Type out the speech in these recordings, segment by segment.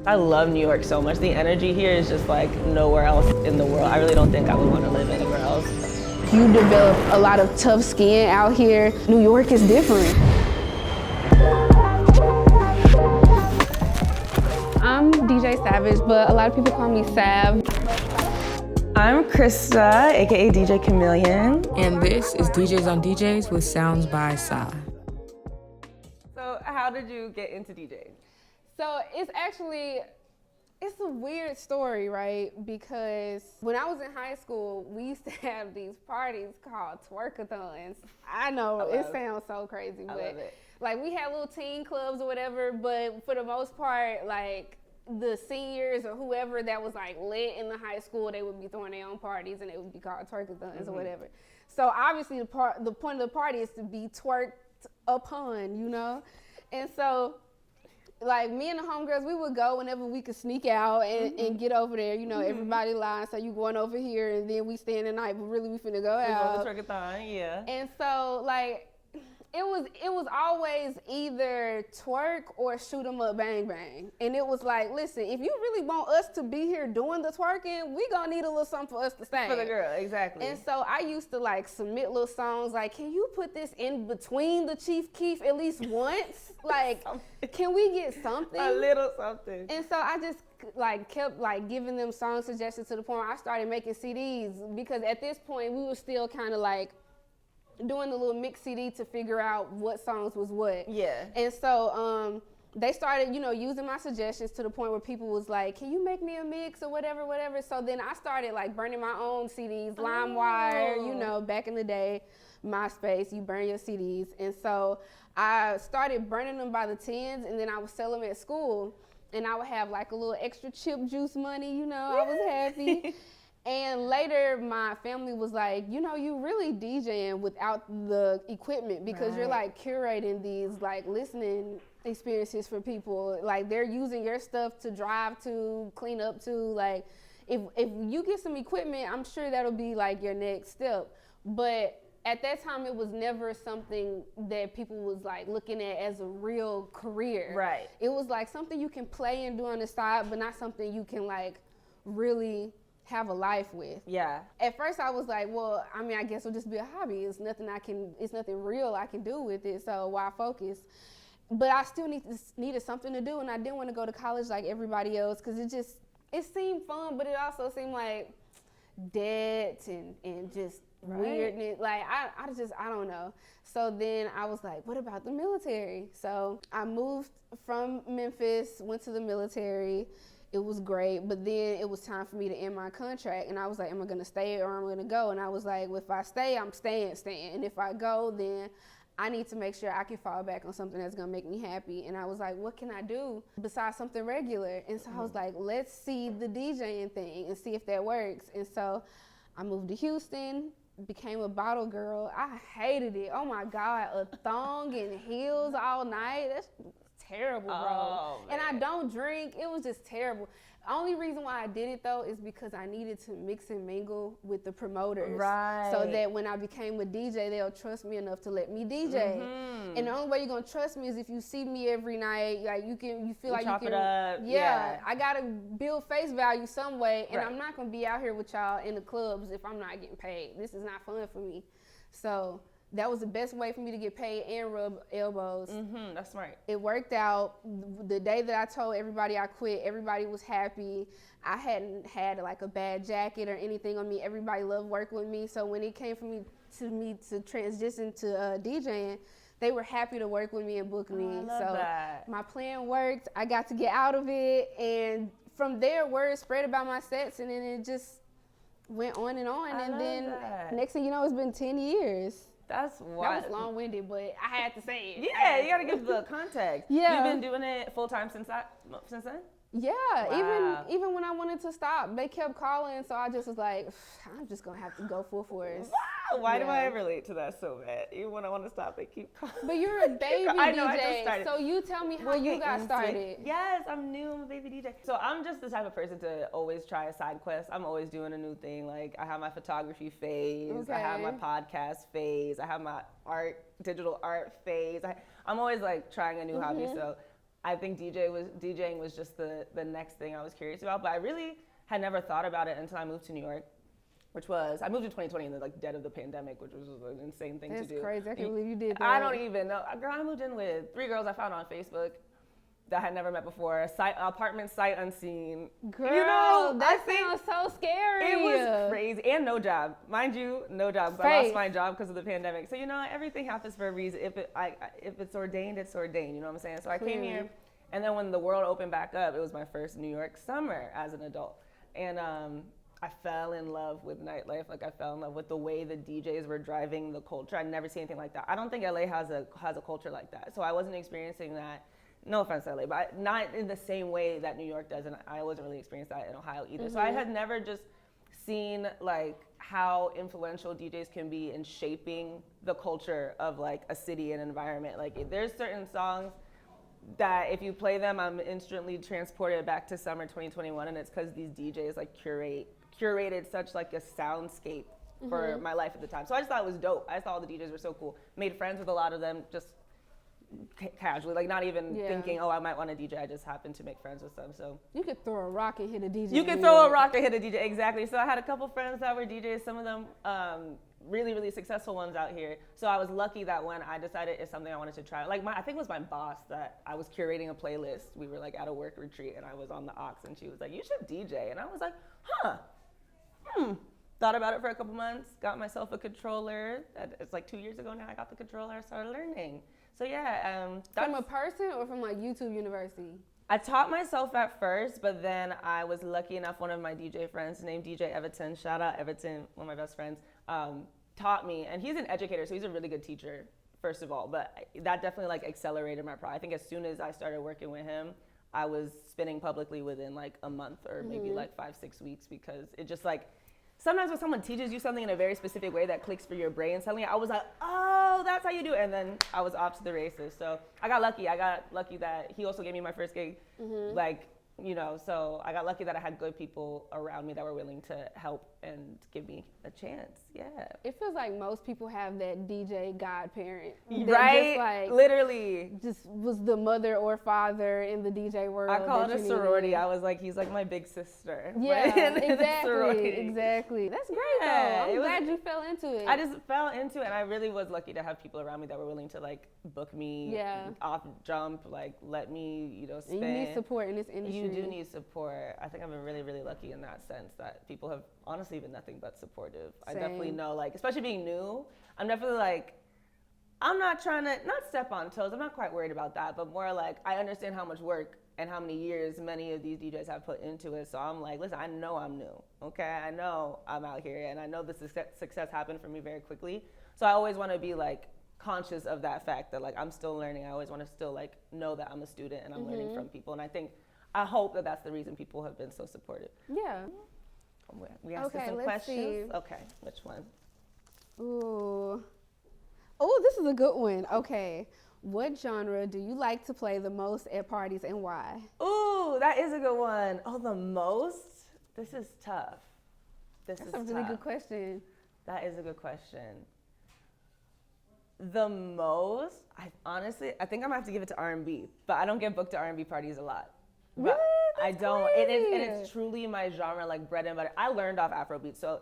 I love New York so much. The energy here is just like nowhere else in the world. I really don't think I would want to live anywhere else. You develop a lot of tough skin out here. New York is different. I'm DJ Savage, but a lot of people call me Sav. I'm Krista, aka DJ Chvmeleon. And this is DJs on DJs with SoundsBySa. So how did you get into DJing? So it's a weird story, right? Because when I was in high school, we used to have these parties called twerkathons. I know it sounds so crazy, but love it. Like we had little teen clubs or whatever, but for the most part, like the seniors or whoever that was like lit in the high school, they would be throwing their own parties and it would be called twerkathons or whatever. So obviously the point of the party is to be twerked upon, you know? And so like me and the homegirls, we would go whenever we could sneak out and get over there. You know, everybody lies, so you going over here and then we staying the night, but really we finna go out. We go to Twerkathon, yeah. And so like, it was always either twerk or shoot 'em up bang bang. And it was like, listen, if you really want us to be here doing the twerking, we gonna need a little something for us to sing. For the girl, exactly. And so I used to like submit little songs like, can you put this in between the Chief Keef at least once? Like, can we get something? A little something. And so I just like kept like giving them song suggestions to the point where I started making CDs, because at this point we were still kind of like doing the little mix CD to figure out what songs was what. Yeah. And so they started, you know, using my suggestions to the point where people was like, can you make me a mix or whatever. So then I started like burning my own CDs, LimeWire, you know, back in the day, MySpace, you burn your CDs. And so I started burning them by the tens, and then I would sell them at school, and I would have like a little extra chip juice money, you know, I was happy. And later my family was like, you know, you really DJing without the equipment, because you're like curating these like listening experiences for people. Like they're using your stuff to drive to, clean up to. Like if you get some equipment, I'm sure that'll be like your next step. But at that time, it was never something that people was like looking at as a real career. Right. It was like something you can play and do on the side, but not something you can like really have a life with. Yeah. At first I was like, well, I mean, I guess it'll just be a hobby. It's nothing real I can do with it, so why focus? But I still needed something to do, and I didn't want to go to college like everybody else, because it seemed fun, but it also seemed like debt and just weirdness. Like I don't know. So then I was like, what about the military? So I moved from Memphis, went to the military. It was great, but then it was time for me to end my contract, and I was like, am I gonna stay or am I gonna go? And I was like, well, if I stay, I'm staying. And if I go, then I need to make sure I can fall back on something that's gonna make me happy. And I was like, what can I do besides something regular? And so I was like, let's see the DJing thing and see if that works. And so I moved to Houston, became a bottle girl. I hated it. Oh my God, a thong and heels all night. That's terrible, bro. Oh, and I don't drink. It was just terrible. The only reason why I did it though is because I needed to mix and mingle with the promoters. Right. So that when I became a DJ, they'll trust me enough to let me DJ. And the only way you're gonna trust me is if you see me every night. Like you feel like you can. It up. Yeah. I gotta build face value some way, and I'm not gonna be out here with y'all in the clubs if I'm not getting paid. This is not fun for me. So that was the best way for me to get paid and rub elbows. That's smart. It worked out. The day that I told everybody I quit, everybody was happy. I hadn't had like a bad jacket or anything on me. Everybody loved working with me. So when it came for me to transition to DJing, they were happy to work with me and book me. I love that. My plan worked. I got to get out of it, and from there, word spread about my sets, and then it just went on and on. And then next thing you know, it's been 10 years. That's wild. That was long-winded, but I had to say it. Yeah, you gotta give the context. Yeah. You've been doing it full-time since then? Yeah, wow. even when I wanted to stop, they kept calling, so I just was like, I'm just gonna have to go full force. Wow, why do I relate to that so bad? Even when I want to stop, they keep calling. But you're a baby DJ, I know, I just started. So you tell me how you got started. Yes, I'm new, I'm a baby DJ. So I'm just the type of person to always try a side quest. I'm always doing a new thing. Like I have my photography phase, I have my podcast phase, I have my digital art phase. I'm always like trying a new hobby, so I think DJing was just the next thing I was curious about. But I really had never thought about it until I moved to New York, I moved in 2020 in the like dead of the pandemic, which was an insane thing to do. That's crazy. I can't believe you did that. I don't even know. Girl, I moved in with 3 girls I found on Facebook that I had never met before. Apartment sight unseen. Girl, you know, that sounds so scary. It was crazy. And no job. Mind you, no job. I lost my job because of the pandemic. So, you know, everything happens for a reason. If it's ordained, it's ordained. You know what I'm saying? So I came here, and then when the world opened back up, it was my first New York summer as an adult. And I fell in love with nightlife. Like, I fell in love with the way the DJs were driving the culture. I'd never seen anything like that. I don't think LA has a culture like that. So I wasn't experiencing that. No offense to LA, but not in the same way that New York does, and I wasn't really experiencing that in Ohio either. So I had never just seen like how influential DJs can be in shaping the culture of like a city and environment. Like, there's certain songs that if you play them, I'm instantly transported back to summer 2021, and it's because these DJs like curated such like a soundscape for my life at the time. So I just thought it was dope. I just thought all the DJs were so cool. Made friends with a lot of them just casually, like not even thinking, oh, I might want to DJ. I just happened to make friends with them. So you could throw a rock and hit a DJ. You could throw a rock and hit a DJ, exactly. So I had a couple friends that were DJs. Some of them really, really successful ones out here. So I was lucky that when I decided it's something I wanted to try, like I think it was my boss that I was curating a playlist. We were like at a work retreat, and I was on the aux, and she was like, you should DJ. And I was like, thought about it for a couple months, got myself a controller. It's like 2 years ago now. I got the controller, I started learning. So yeah. From a person or from like YouTube University? I taught myself at first, but then I was lucky enough, one of my DJ friends named DJ Everton, shout out Everton, one of my best friends, taught me. And he's an educator, so he's a really good teacher, first of all. But that definitely like accelerated my I think as soon as I started working with him, I was spinning publicly within like a month or maybe like 5-6 weeks, because it just like, sometimes when someone teaches you something in a very specific way that clicks for your brain, suddenly I was like, oh, that's how you do it. And then I was off to the races. So I got lucky. I got lucky that he also gave me my first gig. Like, you know, so I got lucky that I had good people around me that were willing to help and give me a chance. Yeah. It feels like most people have that DJ godparent. Right? Just like, literally. Just was the mother or father in the DJ world. I call it a sorority. I was like, he's like my big sister. Yeah, exactly. That's great though. I'm glad you fell into it. I just fell into it, and I really was lucky to have people around me that were willing to like book me off jump, like let me, you know, spin. And you need support in this industry. You do need support. I think I've been really, really lucky in that sense that people have honestly been nothing but supportive. Same. I definitely know, like, especially being new, I'm definitely like, I'm not trying to, not step on toes, I'm not quite worried about that, but more like, I understand how much work and how many years many of these DJs have put into it. So I'm like, listen, I know I'm new, okay? I know I'm out here, and I know the success happened for me very quickly. So I always want to be like conscious of that fact that like I'm still learning. I always want to still like know that I'm a student and I'm learning from people. And I hope that that's the reason people have been so supportive. Yeah. We asked some questions. See. Okay, which one? Ooh. Oh, this is a good one. Okay. What genre do you like to play the most at parties and why? Ooh, that is a good one. Oh, the most? This is tough. That's a really good question. That is a good question. The most, I think I'm gonna have to give it to R&B, but I don't get booked to R&B parties a lot. Really? I don't. It's truly my genre, like bread and butter. I learned off Afrobeats, so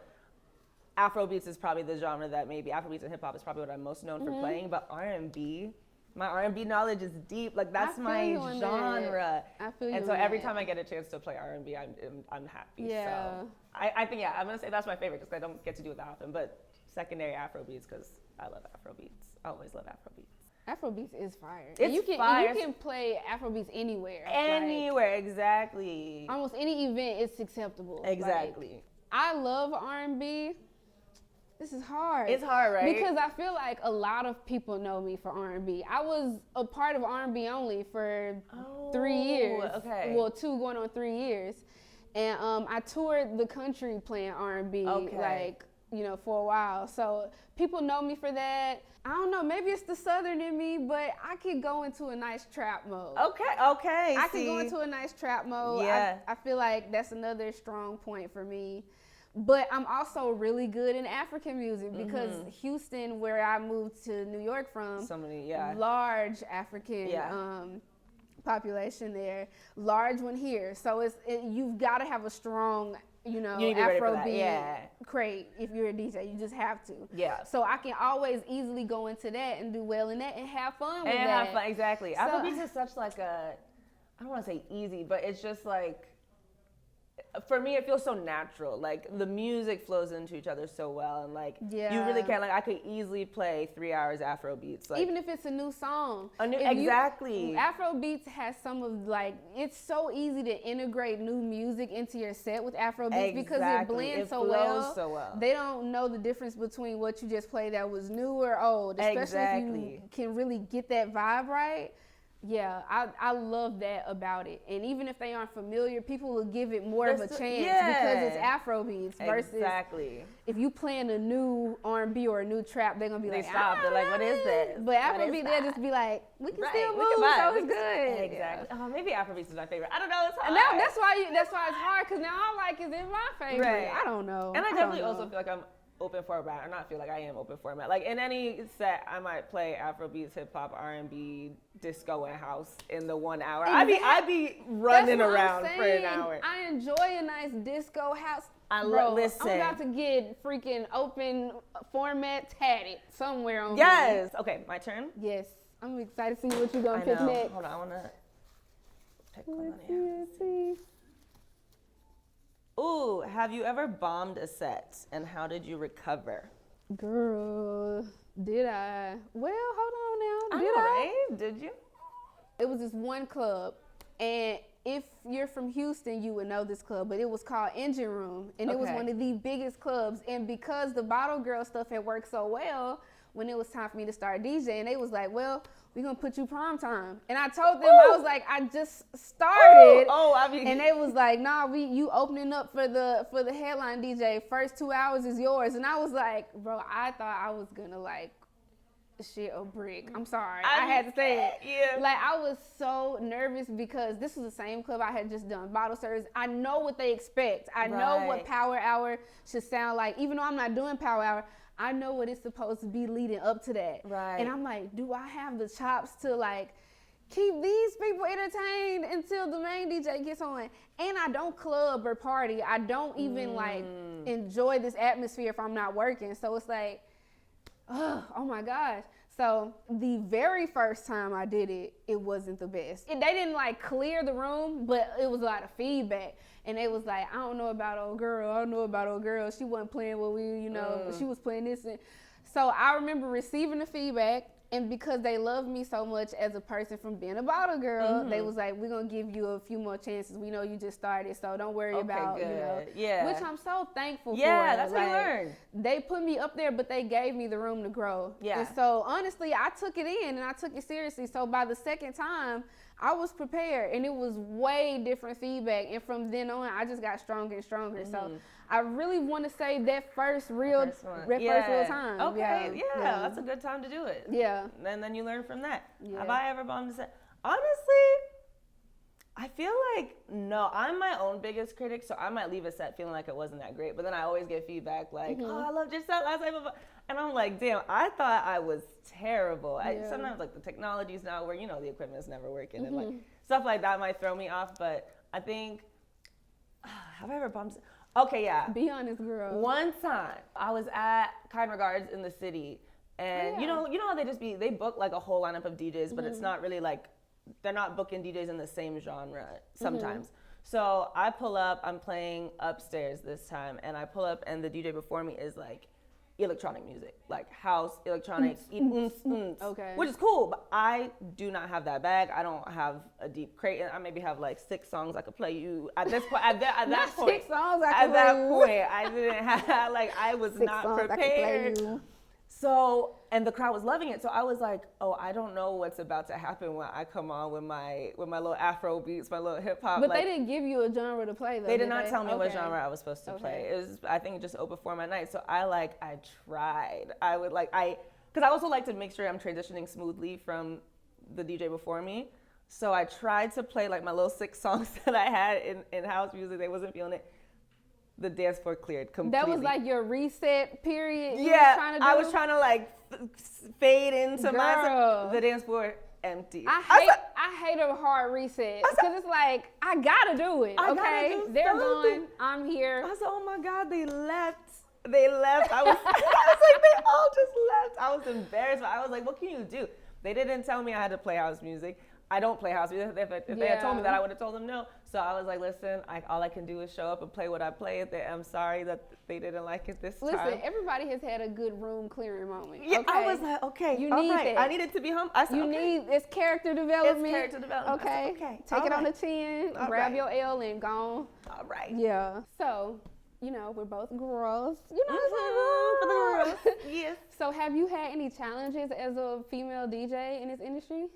Afrobeats is probably the genre that maybe Afrobeats and hip hop is probably what I'm most known for playing. But R&B, my R&B knowledge is deep. Like that's my genre. I feel you. And so every time I get a chance to play R&B, I'm happy. Yeah. So I think I'm gonna say that's my favorite because I don't get to do it that often. But secondary Afrobeats because I love Afrobeats. I always love Afrobeats. Afrobeats is fire. It's fire. You can play Afrobeats anywhere. Anywhere, exactly. Almost any event, it's acceptable. Exactly. Like, I love R&B. This is hard. It's hard, right? Because I feel like a lot of people know me for R&B. I was a part of R&B only for 3 years. Okay. Well, 2 going on 3 years. And I toured the country playing R&B, like, you know, for a while. So people know me for that. I don't know, maybe it's the Southern in me, but I could go into a nice trap mode. Okay. I could go into a nice trap mode. Yeah. I feel like that's another strong point for me. But I'm also really good in African music because Houston, where I moved to New York from, so many, large African population there, large one here. So you've got to have a strong, you know, You need to be ready for that, Afrobeat yeah. crate if you're a DJ. You just have to. Yeah. So I can always easily go into that and do well in that and have fun with And that. have fun, exactly. So- Afrobeats is such like a, I don't want to say easy, but it's just like, for me, it feels so natural. Like the music flows into each other so well, and like you really can. Like I could easily play 3 hours Afro beats. Like, Even if it's a new song. Exactly. Afro beats has some of like, it's so easy to integrate new music into your set with Afro beats because it blends It so flows well. They don't know the difference between what you just played that was new or old, especially if you can really get that vibe right. Yeah, I love that about it. And even if they aren't familiar, people will give it more of a chance because it's Afro beats versus if you playing a new R&B or a new trap, they're gonna be like, they're like, what is this? But Afrobeat, they'll just be like, we can still move, so it's good. Exactly. Oh, maybe Afrobeats is my favorite. I don't know. It's hard. Now that's why it's hard because now I like is in my favorite. Right. I don't know. And I definitely also feel like I'm open format, or not feel like I am open format. Like in any set, I might play Afrobeats, hip hop, R&B, disco, and house in the 1 hour. Exactly. I'd be running around for an hour. I enjoy a nice disco house. Listen. I'm about to get freaking open format tatted somewhere on Yes. Okay, my turn. Yes. I'm excited to see what you're gonna pick next. Hold on, I wanna pick one. Let's see. Ooh, have you ever bombed a set, and how did you recover? Girl, did I? Well, hold on now. Did I? Right? Did you? It was this one club, and if you're from Houston, you would know this club, but it was called Engine Room, and it was one of the biggest clubs. And because the Bottle Girl stuff had worked so well, when it was time for me to start DJing, they was like, well, we're going to put you prime time. And I told them, I was like, I just started. And they was like, nah, you opening up for the headline DJ. First 2 hours is yours. And I was like, bro, I thought I was going to like shit a brick. I'm sorry. I had to say it. Yeah. Like, I was so nervous because this was the same club I had just done bottle service. I know what they expect. I know what Power Hour should sound like. Even though I'm not doing Power Hour, I know what it's supposed to be leading up to that. Right. And I'm like, do I have the chops to like keep these people entertained until the main DJ gets on? And I don't club or party. I don't even like enjoy this atmosphere if I'm not working. So it's like, oh my gosh. So the very first time I did it, it wasn't the best. They didn't like clear the room, but it was a lot of feedback. And they was like, I don't know about old girl. I don't know about old girl. She wasn't playing what we, you know, she was playing this. And so I remember receiving the feedback. And because they love me so much as a person from being a bottle girl, they was like, we're going to give you a few more chances. We know you just started, so don't worry about, you know. Yeah. Which I'm so thankful for. Yeah, that's like, what you learn. They put me up there, but they gave me the room to grow. Yeah. And so honestly, I took it in and I took it seriously. So by the second time, I was prepared and it was way different feedback. And from then on, I just got stronger and stronger. So I really want to say that first real time. Okay, yeah, that's a good time to do it. Yeah. And then you learn from that. Yeah. Have I ever bombed a set? Honestly, I feel like, no, I'm my own biggest critic, so I might leave a set feeling like it wasn't that great, but then I always get feedback like, oh, I loved your set last night, and I'm like, damn, I thought I was terrible. Sometimes like the technology's not where, you know, the equipment's never working, and like stuff like that might throw me off, but I think, have I ever bombed? Okay, yeah. Be honest, girl. One time, I was at Kind Regards in the city, and you know how they book like a whole lineup of DJs, but it's not really like, they're not booking DJs in the same genre sometimes. So I pull up, I'm playing upstairs this time, and I pull up, and the DJ before me is like electronic music, like house, electronic, okay, which is cool, but I do not have that bag. I don't have a deep crate. I maybe have like 6 songs I could play you at this point. At that point, 6 songs at that point, I didn't have, like, I was not prepared. So, and the crowd was loving it. So I was like, oh, I don't know what's about to happen when I come on with my little Afro beats, my little hip hop. But like, they didn't give you a genre to play though. They did not tell me what genre I was supposed to play. It was, I think, just open format night. So I tried. I would because I also like to make sure I'm transitioning smoothly from the DJ before me. So I tried to play like my little 6 songs that I had in house music. They wasn't feeling it. The dance floor cleared completely. That was like your reset period? Yeah, I was trying to like fade into the dance floor empty. I hate a hard reset because it's like I gotta do it. Okay, they're gone. I'm here. I said, oh my God, they left. I was like, they all just left. I was embarrassed, but I was like, what can you do? They didn't tell me I had to play house music. I don't play house music. If they had told me that, I would have told them no. So I was like, listen, all I can do is show up and play what I play. I'm sorry that they didn't like it this time. Listen, everybody has had a good room clearing moment. Yeah, okay? I was like, okay, you need it. I needed to be humble. It's character development. It's character development. Okay, okay. Take it on the chin, grab your L and go. All right. Yeah. So, we're both girls. For the girls. Yes. So have you had any challenges as a female DJ in this industry?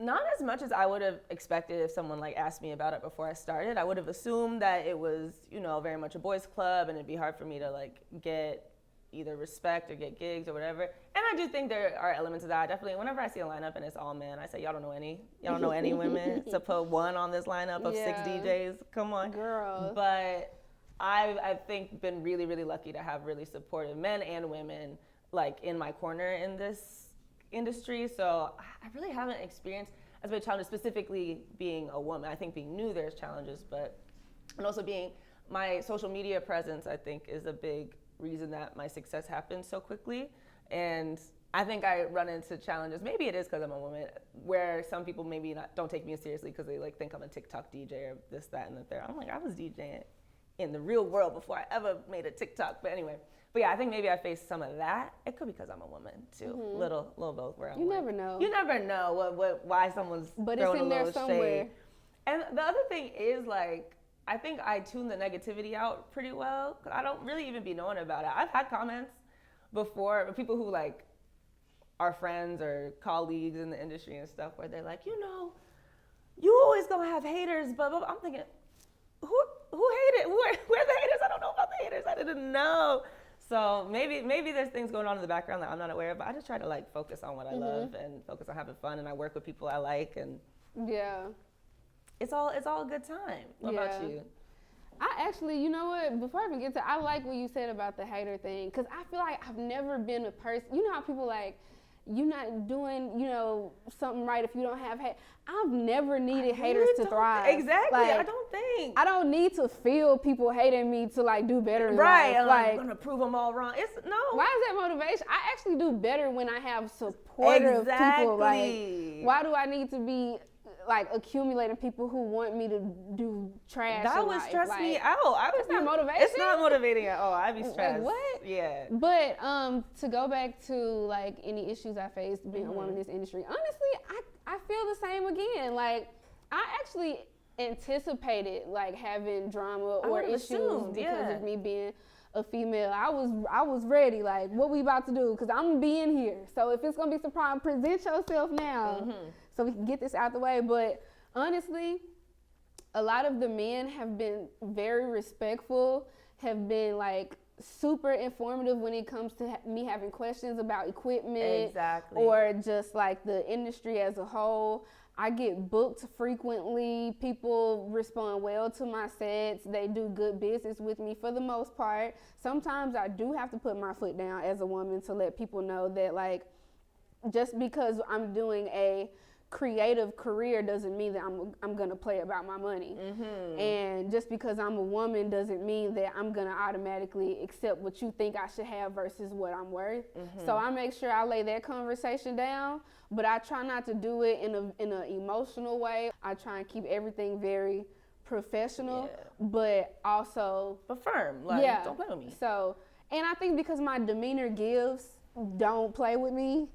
Not as much as I would have expected if someone like asked me about it before I started. I would have assumed that it was, very much a boys club and it'd be hard for me to like get either respect or get gigs or whatever. And I do think there are elements of that. Definitely, whenever I see a lineup and it's all men, I say, y'all don't know any women to put one on this lineup of 6 DJs. Come on. Girl. But I think been really, really lucky to have really supportive men and women like in my corner in this industry. So I really haven't experienced as many challenges, specifically being a woman. I think being new, there's challenges, and also being my social media presence, I think is a big reason that my success happened so quickly. And I think I run into challenges, maybe it is because I'm a woman, where some people maybe don't take me seriously because they like think I'm a TikTok DJ or this, that, and the third. I'm like, I was DJing in the real world before I ever made a TikTok. But anyway, I think maybe I faced some of that. It could be because I'm a woman too. Mm-hmm. Little both. Where you never know. You never know why someone's but throwing it's in a there little somewhere. Shade. And the other thing is like, I think I tune the negativity out pretty well. Cause I don't really even be knowing about it. I've had comments before, people who like are friends or colleagues in the industry and stuff, where they're like, you always gonna have haters, blah blah blah. I'm thinking, who hated? Where are the haters? I don't know about the haters. I didn't know. So maybe there's things going on in the background that I'm not aware of, but I just try to like focus on what I love and focus on having fun, and I work with people I like, and it's all a good time. What about you? I actually, you know what, before I even get to, I like what you said about the hater thing, because I feel like I've never been a person, how people like, you're not doing, something right if you don't have hate. I've never needed haters to thrive. Exactly, like, I don't need to feel people hating me to like do better in right, life. Like, I'm gonna prove them all wrong. Why is that motivation? I actually do better when I have supportive people. Like, why do I need to be like accumulating people who want me to do trash? That would stress me out. It's not motivation. It's not motivating at all. I'd be stressed. Like, what? Yeah. But to go back to like any issues I faced being a woman in this industry, honestly, I feel the same again. Like, I actually anticipated like having drama or issues because of me being a female. I was ready. Like, what we about to do? Because I'm gonna be in here. So if it's gonna be surprise, present yourself now. So we can get this out the way. But honestly, a lot of the men have been very respectful, have been like super informative when it comes to me having questions about equipment or just like the industry as a whole. I get booked frequently. People respond well to my sets. They do good business with me for the most part. Sometimes I do have to put my foot down as a woman to let people know that like, just because I'm doing a creative career doesn't mean that I'm gonna play about my money. And just because I'm a woman doesn't mean that I'm gonna automatically accept what you think I should have versus what I'm worth. So I make sure I lay that conversation down, but I try not to do it in an emotional way. I try and keep everything very professional, but also firm. Like, don't play with me. So, and I think because my demeanor gives, don't play with me.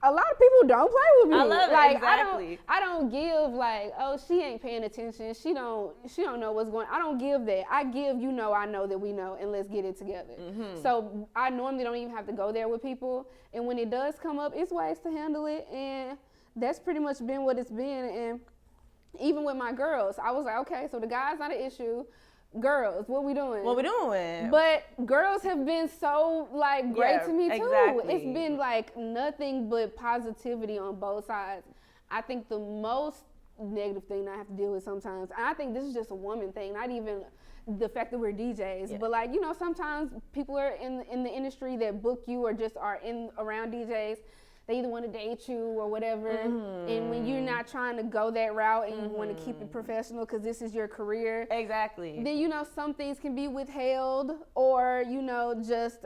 A lot of people don't play with me. I love it. Like, Exactly. I don't give like, oh, she ain't paying attention. She don't know what's going on. I don't give that. I give, I know that we know, and let's get it together. So I normally don't even have to go there with people. And when it does come up, it's ways to handle it. And that's pretty much been what it's been. And even with my girls, I was like, okay, so the guy's not an issue. Girls, what we doing? But girls have been so like great to me too. Exactly. It's been like nothing but positivity on both sides. I think the most negative thing I have to deal with sometimes, and I think this is just a woman thing, not even the fact that we're DJs, but like, sometimes people are in the industry that book you or just are around DJs. they either want to date you or whatever. And when you're not trying to go that route and you want to keep it professional because this is your career. Exactly. Then, you know, some things can be withheld, or, you know, just,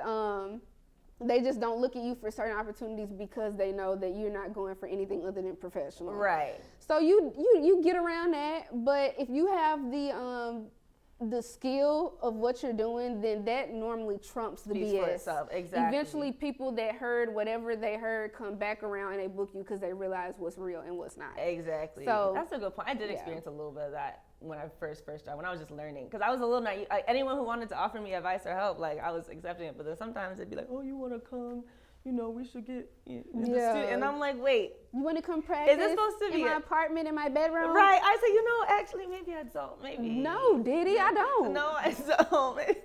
they just don't look at you for certain opportunities because they know that you're not going for anything other than professional. Right. So you get around that, but if you have the skill of what you're doing, then that normally trumps the Speaks BS. for itself. Exactly. Eventually, people that heard whatever they heard come back around and they book you because they realize what's real and what's not. Exactly. So that's a good point. I did experience a little bit of that when I first started, when I was just learning, because I was a little naive. Like, anyone who wanted to offer me advice or help, like, I was accepting it. But then sometimes they'd be like, "Oh, you want to come? You know, we should get in the studio." And I'm like, "Wait, you want to come practice? Is this supposed to be in my apartment, in my bedroom?" Right. I said, you know, actually, maybe I don't. Maybe. No, Diddy, I don't. No, I don't.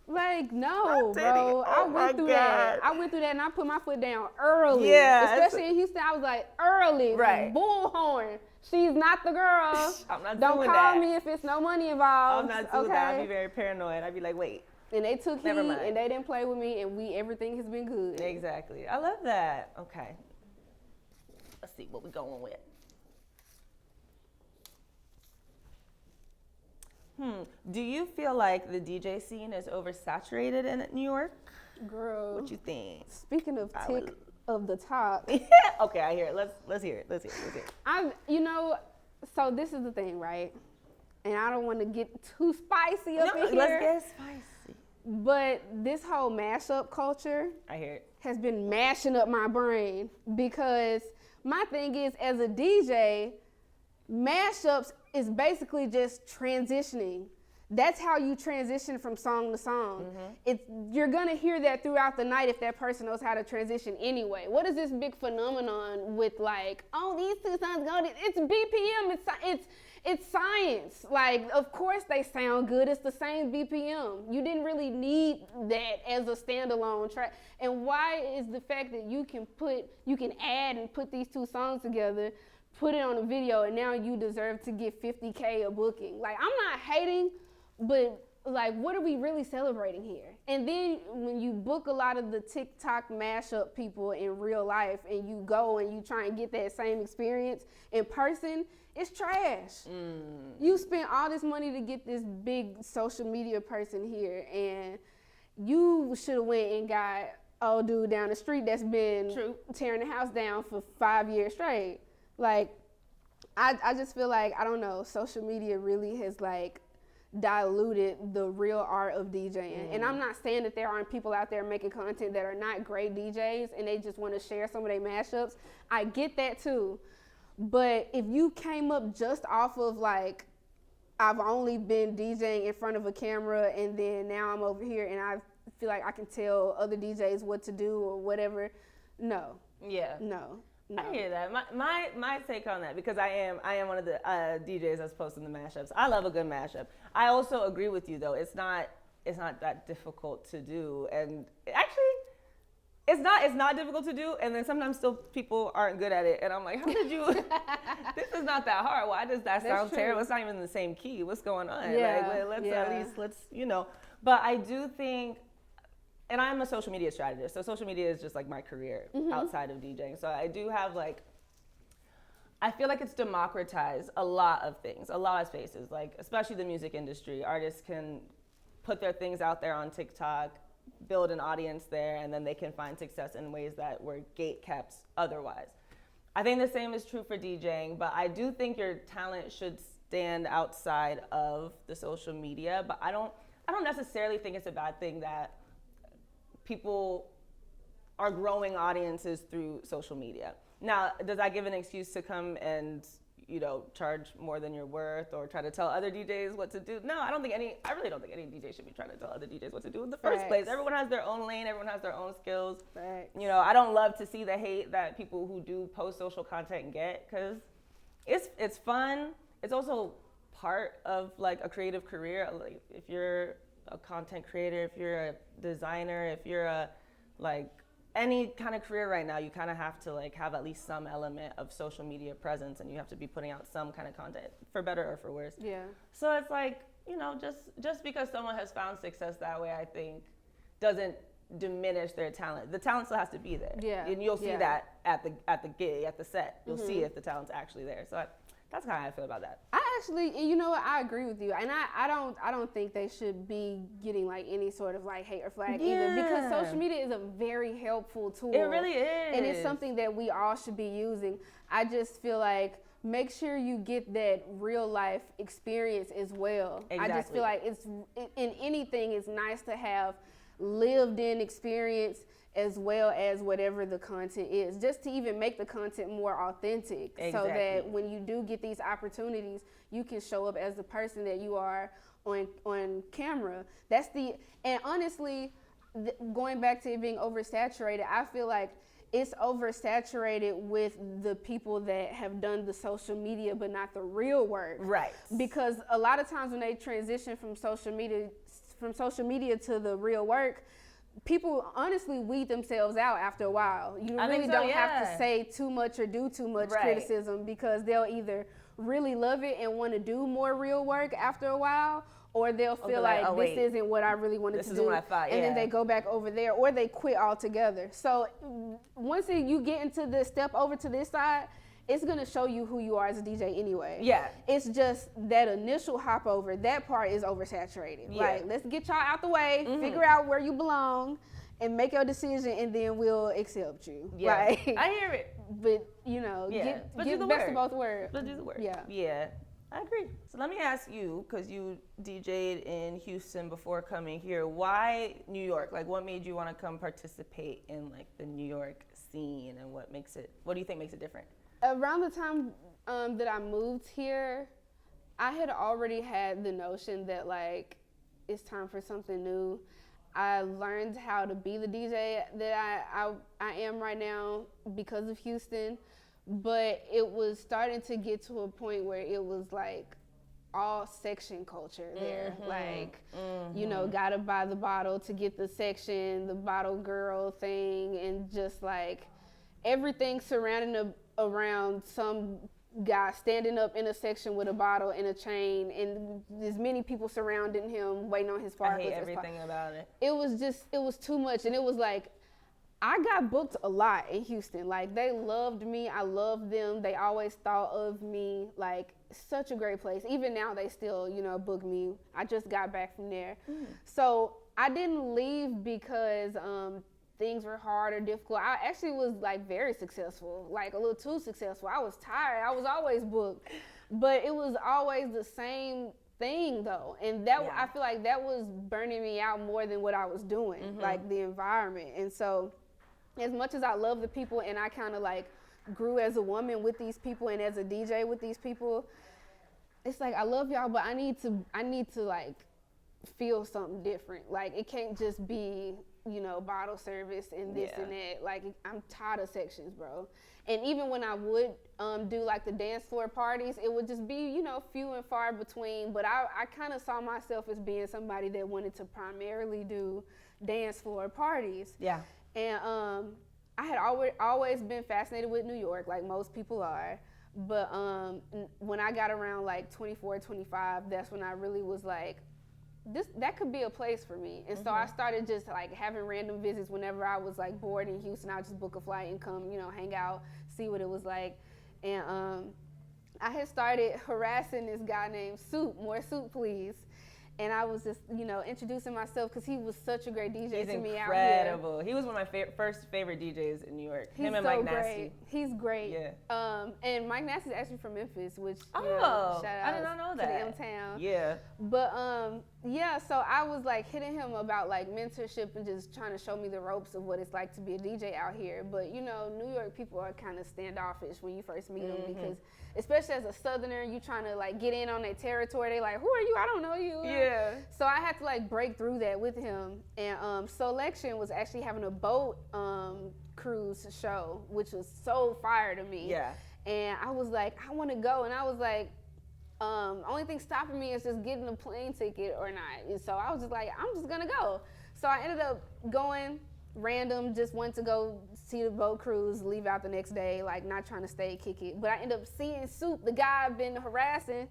Like, no, bro. Oh, I went through that. I went through that and I put my foot down early. Yeah. Especially in Houston, I was like, early. Right. Bullhorn. She's not the girl. I'm not Don't doing call that. me if it's no money involved. I'm not doing that. I'd be very paranoid. I'd be like, wait. And they took heed Never mind. and they didn't play with me, and everything has been good. Exactly. I love that. Okay. Let's see what we're going with. Do you feel like the DJ scene is oversaturated in New York? Girl. What you think? Speaking of tick of the top. Okay, I hear it. Let's hear it. Let's hear it. You know, so this is the thing, right? And I don't want to get too spicy up in here. Let's get spicy. But this whole mashup culture, I hear it, has been mashing up my brain, because my thing is, as a DJ, mashups is basically just transitioning. That's how you transition from song to song. You're gonna hear that throughout the night if that person knows how to transition anyway. What is this big phenomenon with, like, oh, these two songs go? It's BPM. It's science. Like, of course they sound good. It's the same BPM. You didn't really need that as a standalone track. And why is the fact that you can add and put these two songs together, put it on a video, and now you deserve to get $50K a booking? Like, I'm not hating, but, like, what are we really celebrating here? And then when you book a lot of the TikTok mashup people in real life, and you go and you try and get that same experience in person, it's trash. You spent all this money to get this big social media person here, and you should have went and got old dude down the street that's been tearing the house down for 5 years straight. Like, I just feel like, I don't know, social media really has, like, diluted the real art of DJing. And I'm not saying that there aren't people out there making content that are not great DJs and they just want to share some of their mashups. I get that too. But if you came up just off of, like, I've only been DJing in front of a camera and then now I'm over here and I feel like I can tell other DJs what to do or whatever, no. Yeah. No. I hear that. My take on that, because I am one of the DJs that's posting the mashups. I love a good mashup. I also agree with you, though. It's not that difficult to do, and actually, it's not difficult to do. And then sometimes still people aren't good at it, and I'm like, how did you? This is not that hard. Why does that sound terrible? It's not even in the same key. What's going on? Yeah. Like, let's But I do think. And I'm a social media strategist, so social media is just like my career outside of DJing. So I do have, like, I feel like it's democratized a lot of things, a lot of spaces, like, especially the music industry. Artists can put their things out there on TikTok, build an audience there, and then they can find success in ways that were gate-kept otherwise. I think the same is true for DJing, but I do think your talent should stand outside of the social media. But I don't necessarily think it's a bad thing that people are growing audiences through social media. Now, does that give an excuse to come and, charge more than you're worth or try to tell other DJs what to do? No, I really don't think any DJ should be trying to tell other DJs what to do in the first place. Everyone has their own lane, everyone has their own skills. Facts. I don't love to see the hate that people who do post social content get, because it's fun. It's also part of, like, a creative career. Like, if you're a content creator, if you're a designer, if you're any kind of career right now, you kind of have to, like, have at least some element of social media presence, and you have to be putting out some kind of content, for better or for worse. Yeah. So it's like, just because someone has found success that way, I think doesn't diminish their talent. The talent still has to be there. Yeah. And you'll see that at the gig, at the set. You'll see if the talent's actually there. So that's kind of how I feel about that. I actually, you know what, I agree with you, and I don't think they should be getting like any sort of like hate or flag either, because social media is a very helpful tool. It really is, and it's something that we all should be using. I just feel like make sure you get that real life experience as well. Exactly. I just feel like in anything, it's nice to have lived in experience as well as whatever the content is, just to even make the content more authentic. Exactly. So that when you do get these opportunities, you can show up as the person that you are on camera. And honestly, going back to it being oversaturated, I feel like it's oversaturated with the people that have done the social media but not the real work. Right. Because a lot of times when they transition from social media to the real work, people honestly weed themselves out after a while. You really don't have to say too much or do too much criticism, because they'll either really love it and want to do more real work after a while, or they'll feel like this isn't what I really wanted to do. This is what I thought, and then they go back over there, or they quit altogether. So once you get into the step over to this side, it's going to show you who you are as a DJ anyway. Yeah. It's just that initial hop over, that part is oversaturated. Yeah. Like, let's get y'all out the way, figure out where you belong, and make your decision, and then we'll accept you. Yeah. Like, I hear it. But, you know, get the best of both worlds. Let's do the work. Yeah. Yeah. I agree. So let me ask you, because you DJ'd in Houston before coming here, why New York? Like, what made you want to come participate in like the New York scene, and what do you think makes it different? Around the time that I moved here, I had already had the notion that like it's time for something new. I learned how to be the DJ that I am right now because of Houston, but it was starting to get to a point where it was like all section culture there. Like, you know, gotta buy the bottle to get the section, the bottle girl thing, and just like everything surrounding around some guy standing up in a section with a bottle and a chain, and as many people surrounding him waiting on his sparklers. I hate everything about it. It was too much, and it was like, I got booked a lot in Houston. Like, they loved me, I loved them, they always thought of me, like, such a great place. Even now they still, you know, book me. I just got back from there. So I didn't leave because things were hard or difficult. I actually was like very successful, like a little too successful. I was tired. I was always booked, but it was always the same thing though. And I feel like that was burning me out more than what I was doing, like the environment. And so as much as I love the people, and I kind of like grew as a woman with these people and as a DJ with these people, it's like, I love y'all, but I need to like feel something different. Like, it can't just be, you know, bottle service and this and that. Like, I'm tired of sections, bro. And even when I would do like the dance floor parties, it would just be, you know, few and far between. But I kind of saw myself as being somebody that wanted to primarily do dance floor parties. Yeah. And I had always been fascinated with New York, like most people are. But when I got around like 24, 25, that's when I really was like, that could be a place for me. And so I started just like having random visits whenever I was like bored in Houston. I would just book a flight and come, you know, hang out, see what it was like. And I had started harassing this guy named Soup, more soup please. And I was just, you know, introducing myself because he was such a great DJ to me out here. Incredible. He was one of my first favorite DJs in New York. Him and Mike Nasty. He's great. Yeah. And Mike Nasty is actually from Memphis, which, you know, shout out I did not know that. To the M-Town. Yeah. But yeah, so I was like hitting him about like mentorship and just trying to show me the ropes of what it's like to be a DJ out here. But you know, New York people are kind of standoffish when you first meet them, because especially as a Southerner, you trying to like get in on their territory. They like, who are you? I don't know you. Yeah. So I had to like break through that with him. And Selection was actually having a boat cruise show, which was so fire to me. Yeah. And I was like, I want to go. And I was like, only thing stopping me is just getting a plane ticket or not. And so I was just like, I'm just gonna go. So I ended up going random, just went to go see the boat cruise, leave out the next day, like not trying to stay, kick it. But I ended up seeing Soup, the guy I've been harassing,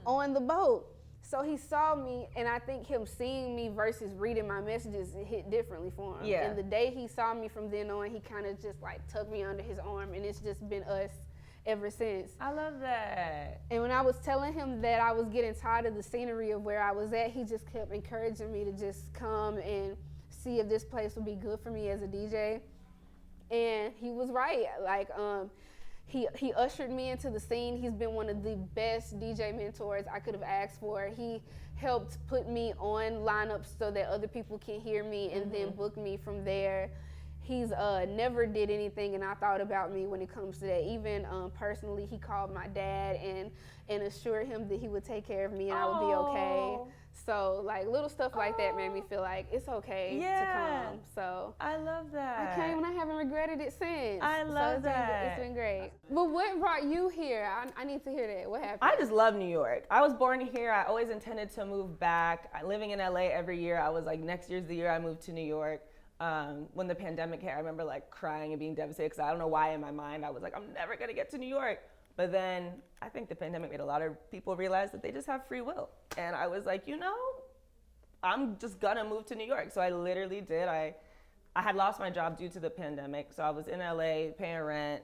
on the boat. So he saw me, and I think him seeing me versus reading my messages, it hit differently for him. Yeah. And the day he saw me from then on, he kind of just like tucked me under his arm, and it's just been us ever since. I love that. And when I was telling him that I was getting tired of the scenery of where I was at, he just kept encouraging me to just come and see if this place would be good for me as a DJ. And he was right. Like, he ushered me into the scene. He's been one of the best DJ mentors I could have asked for. He helped put me on lineups so that other people can hear me and then book me from there. He's never did anything, and I thought about me when it comes to that. Even personally, he called my dad and assured him that he would take care of me and I would be okay. So like little stuff like that made me feel like it's okay to come. So I love that. I came and I haven't regretted it since. I love that. It's been great. But what brought you here? I need to hear that. What happened? I just love New York. I was born here. I always intended to move back. Living in LA every year, I was like, next year's the year I moved to New York. When the pandemic hit, I remember like crying and being devastated because I don't know why in my mind I was like, I'm never gonna get to New York. But then I think the pandemic made a lot of people realize that they just have free will. And I was like, I'm just gonna move to New York. So I literally did. I had lost my job due to the pandemic. So I was in LA paying rent,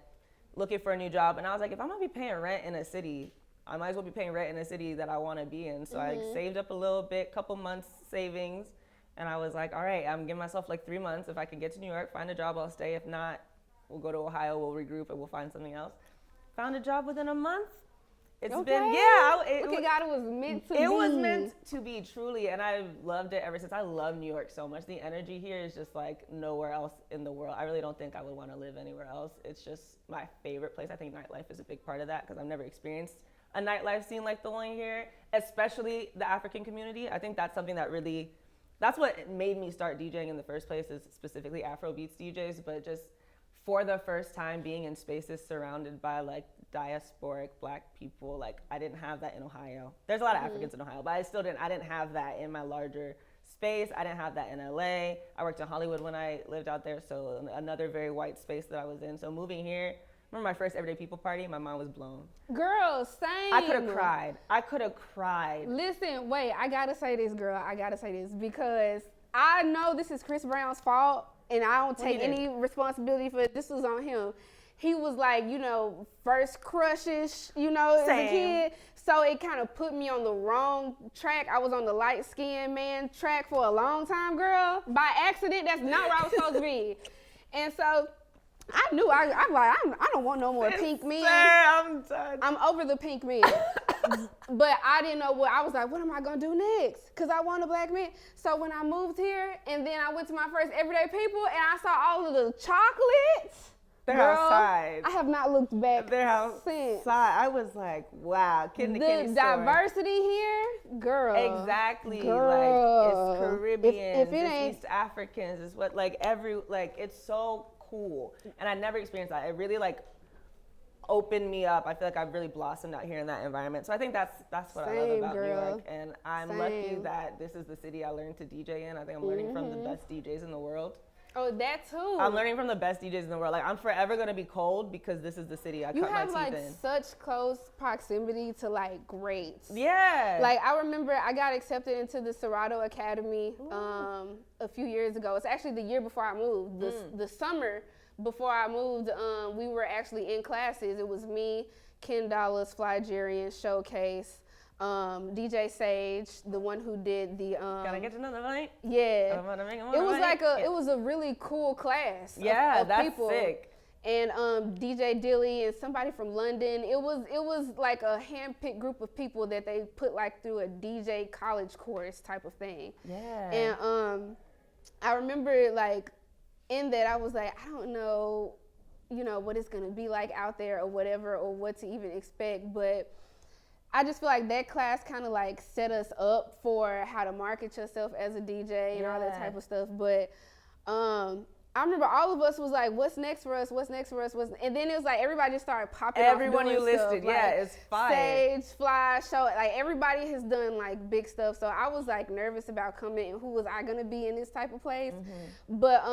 looking for a new job. And I was like, if I'm gonna be paying rent in a city, I might as well be paying rent in a city that I wanna be in. So I saved up a little bit, couple months savings. And I was like, all right, I'm giving myself like 3 months. If I can get to New York, find a job, I'll stay. If not, we'll go to Ohio, we'll regroup, and we'll find something else. Found a job within a month. It's been, Look at God, it was meant to be. It was meant to be, truly, and I've loved it ever since. I love New York so much. The energy here is just like nowhere else in the world. I really don't think I would want to live anywhere else. It's just my favorite place. I think nightlife is a big part of that because I've never experienced a nightlife scene like the one here, especially the African community. I think that's something that really, that's what made me start DJing in the first place, is specifically Afrobeats DJs, but just for the first time being in spaces surrounded by like diasporic Black people. Like I didn't have that in Ohio. There's a lot of Africans in Ohio, but I didn't have that in my larger space. I didn't have that in LA. I worked in Hollywood when I lived out there, so another very white space that I was in. So moving here, remember my first Everyday People party? My mind was blown. Girl, same. I could have cried. Listen, wait, I gotta say this, girl. I gotta say this because I know this is Chris Brown's fault, and I don't take any responsibility for it. This was on him. He was like, first crushes, as a kid. So it kind of put me on the wrong track. I was on the light-skinned man track for a long time, girl. By accident, that's not where I was supposed to be. And so I knew, I'm like, I don't want no more pink men. I'm done. I'm over the pink men. But I didn't know I was like, what am I gonna do next? Cause I want a Black man. So when I moved here and then I went to my first Everyday People and I saw all of the chocolates. They're outside. I have not looked back They're outside. since. I was like, wow, The diversity here, girl. Exactly. Girl. Like it's Caribbean, if it ain't East Africans, it's what it's so cool. And I never experienced that. It really like opened me up. I feel like I've really blossomed out here in that environment. So I think that's what I love about New York. And I'm lucky that this is the city I learned to DJ in. I think I'm learning from the best DJs in the world. Oh, that too. I'm learning from the best DJs in the world. Like I'm forever gonna be cold because this is the city I cut my teeth in. You have such close proximity to like greats. Yeah. Like I remember I got accepted into the Serato Academy a few years ago. It's actually the year before I moved. The summer before I moved, we were actually in classes. It was me, Ken Dollars, Fly Jerian, Showcase, DJ Sage, the one who did the Gotta get to know the night. Yeah. It was a really cool class. Yeah, of that's people. sick. And DJ Dilly and somebody from London. It was like a hand-picked group of people that they put like through a DJ college course type of thing. Yeah. And I remember like in that I was like, I don't know, what it's gonna be like out there or whatever, or what to even expect, but I just feel like that class kind of like set us up for how to market yourself as a DJ and all that type of stuff. But I remember all of us was like, what's next for us? What's next for us? And then it was like everybody just started popping off doing Everyone you listed, stuff. yeah, it's fire. Sage, Fly, Show, like everybody has done like big stuff. So I was like nervous about coming and who was I gonna be in this type of place. But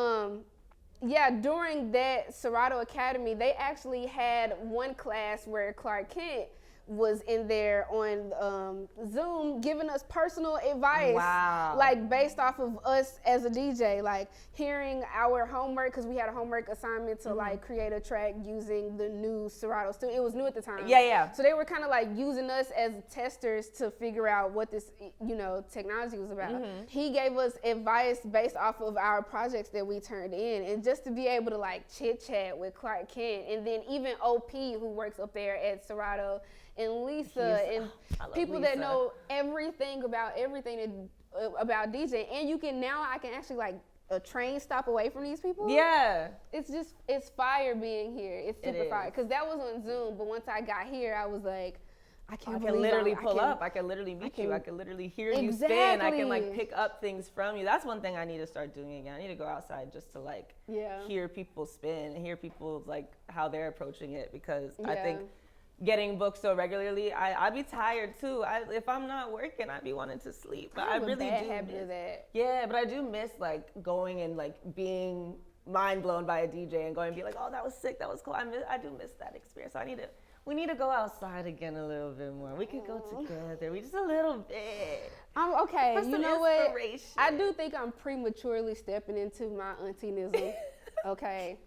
yeah, during that Serato Academy, they actually had one class where Clark Kent was in there on Zoom giving us personal advice. Wow. Like based off of us as a DJ, like hearing our homework, because we had a homework assignment to like create a track using the new Serato studio. It was new at the time. Yeah. So they were kind of like using us as testers to figure out what this, technology was about. He gave us advice based off of our projects that we turned in, and just to be able to like chit chat with Clark Kent, and then even OP, who works up there at Serato, and Lisa, and people that know everything about about DJ. And I can actually like a train stop away from these people. Yeah. It's fire being here. It's super fire. Because that was on Zoom, but once I got here, I was like, I can literally pull up. I can literally meet you. I can literally hear you spin. I can like pick up things from you. That's one thing I need to start doing again. I need to go outside just to like hear people spin and hear people like how they're approaching it, because I think getting booked so regularly, I'd be tired too. If I'm not working, I'd be wanting to sleep. But I really do miss that. Yeah, but I do miss like going and like being mind blown by a DJ and going and be like, oh, that was sick, that was cool. I do miss that experience. So we need to go outside again a little bit more. We could go together. We just a little bit. I'm okay. You know what? I do think I'm prematurely stepping into my auntie-nism. Okay.